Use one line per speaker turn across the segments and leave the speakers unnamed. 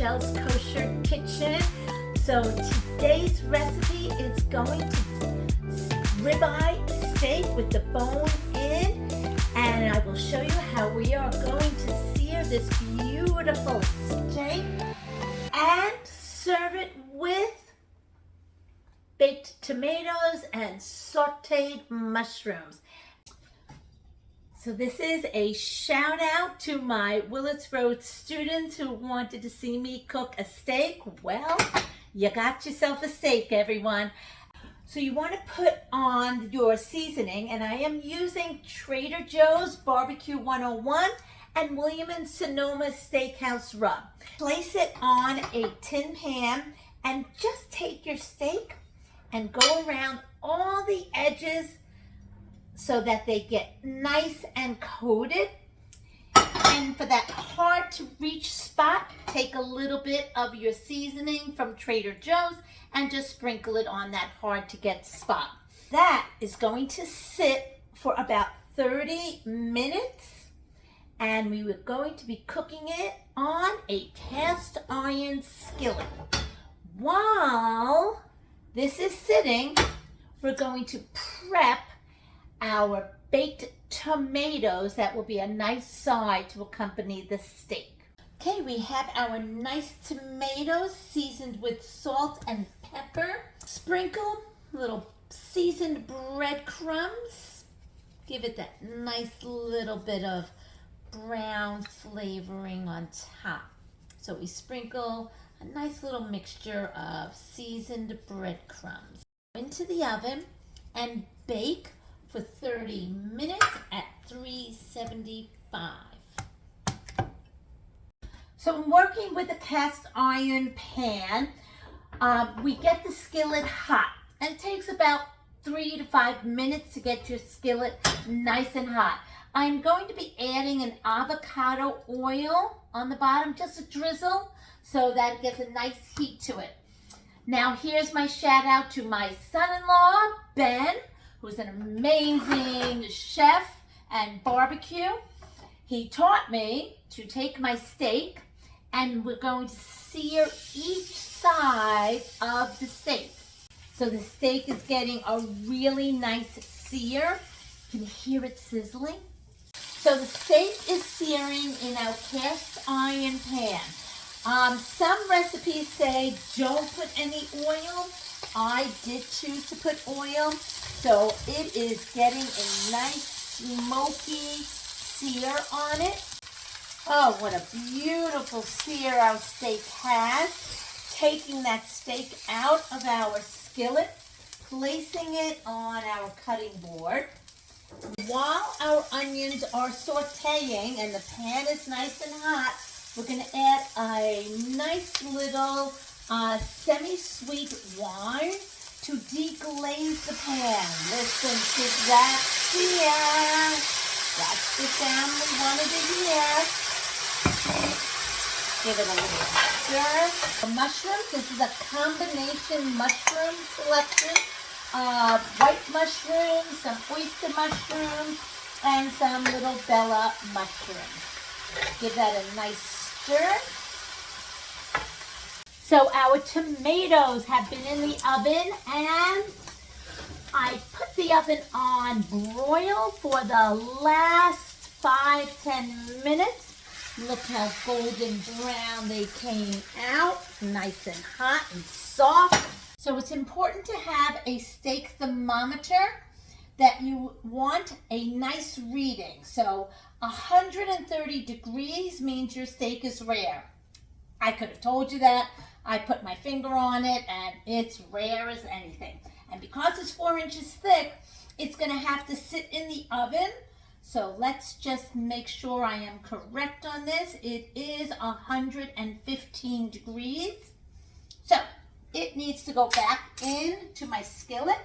Michelle's Kosher Kitchen. So today's recipe is going to ribeye steak with the bone in, and I will show you how we are going to sear this beautiful steak and serve it with baked tomatoes and sauteed mushrooms. So this is a shout out to my Willits Road students who wanted to see me cook a steak. Well, you got yourself a steak, everyone. So you want to put on your seasoning, and I am using Trader Joe's BBQ 101 and William Sonoma Steak Rub. Place it on a tin pan and just take your steak and go around all the edges so that they get nice and coated. And for that hard to reach spot, take a little bit of your seasoning from Trader Joe's and just sprinkle it on that hard to get spot. That is going to sit for about 30 minutes, and we were going to be cooking it on a cast iron skillet. While this is sitting, we're going to prep our baked tomatoes that will be a nice side to accompany the steak. Okay, we have our nice tomatoes seasoned with salt and pepper. Sprinkle little seasoned breadcrumbs. Give it that nice little bit of brown flavoring on top. So we sprinkle a nice little mixture of seasoned breadcrumbs into the oven and bake for 30 minutes at 375. So I'm working with a cast iron pan. We get the skillet hot, and it takes about 3 to 5 minutes to get your skillet nice and hot. I'm going to be adding an avocado oil on the bottom, just a drizzle, so that it gets a nice heat to it. Now here's my shout out to my son-in-law, Ben, who's an amazing chef and barbecue. He taught me to take my steak and we're going to sear each side of the steak. So the steak is getting a really nice sear. You can hear it sizzling. So the steak is searing in our cast iron pan. Some recipes say don't put any oil. I did choose to put oil, so it is getting a nice smoky sear on it. Oh, what a beautiful sear our steak has. Taking that steak out of our skillet, placing it on our cutting board. While our onions are sauteing and the pan is nice and hot, we're going to add a nice little semi-sweet wine to deglaze the pan. Listen to that sear. That's the sound we wanted to hear. Give it a little stir. The mushrooms, this is a combination mushroom selection. White mushrooms, some oyster mushrooms, and some little bella mushrooms. Give that a nice stir. So our tomatoes have been in the oven, and I put the oven on broil for the last 5-10 minutes. Look how golden brown they came out, nice and hot and soft. So it's important to have a steak thermometer that you want a nice reading. So 130 degrees means your steak is rare. I could have told you that. I put my finger on it and it's rare as anything. And because it's 4 inches thick, it's going to have to sit in the oven. So let's just make sure I am correct on this. It is 115 degrees. So it needs to go back into my skillet.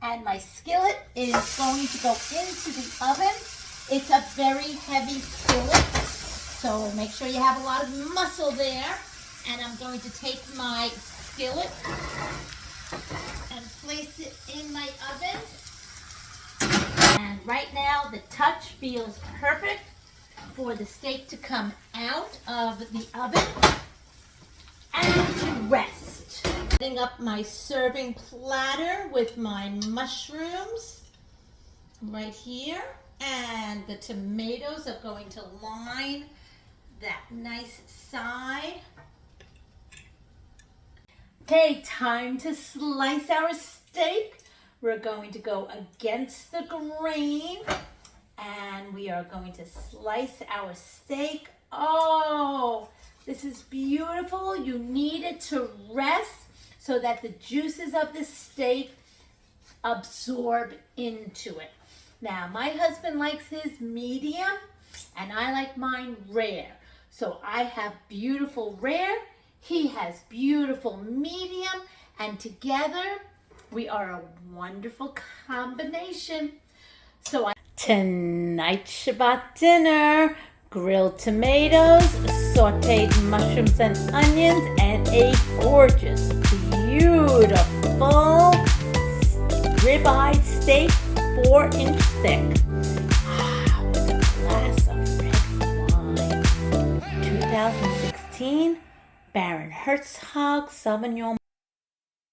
And my skillet is going to go into the oven. It's a very heavy skillet, so make sure you have a lot of muscle there. And I'm going to take my skillet and place it in my oven. And right now the touch feels perfect for the steak to come out of the oven. and rest. Setting up my serving platter with my mushrooms right here, and the tomatoes are going to line that nice side. Okay, time to slice our steak. We're going to go against the grain, and we are going to slice our steak. Oh, this is beautiful. You need it to rest so that the juices of the steak absorb into it. Now, my husband likes his medium, and I like mine rare. So I have beautiful rare, he has beautiful medium, and together we are a wonderful combination. So tonight's Shabbat dinner, grilled tomatoes, sauteed mushrooms and onions, and a gorgeous, beautiful ribeye steak, 4-inch thick. With a glass of red wine. 2016 Baron Herzog Sauvignon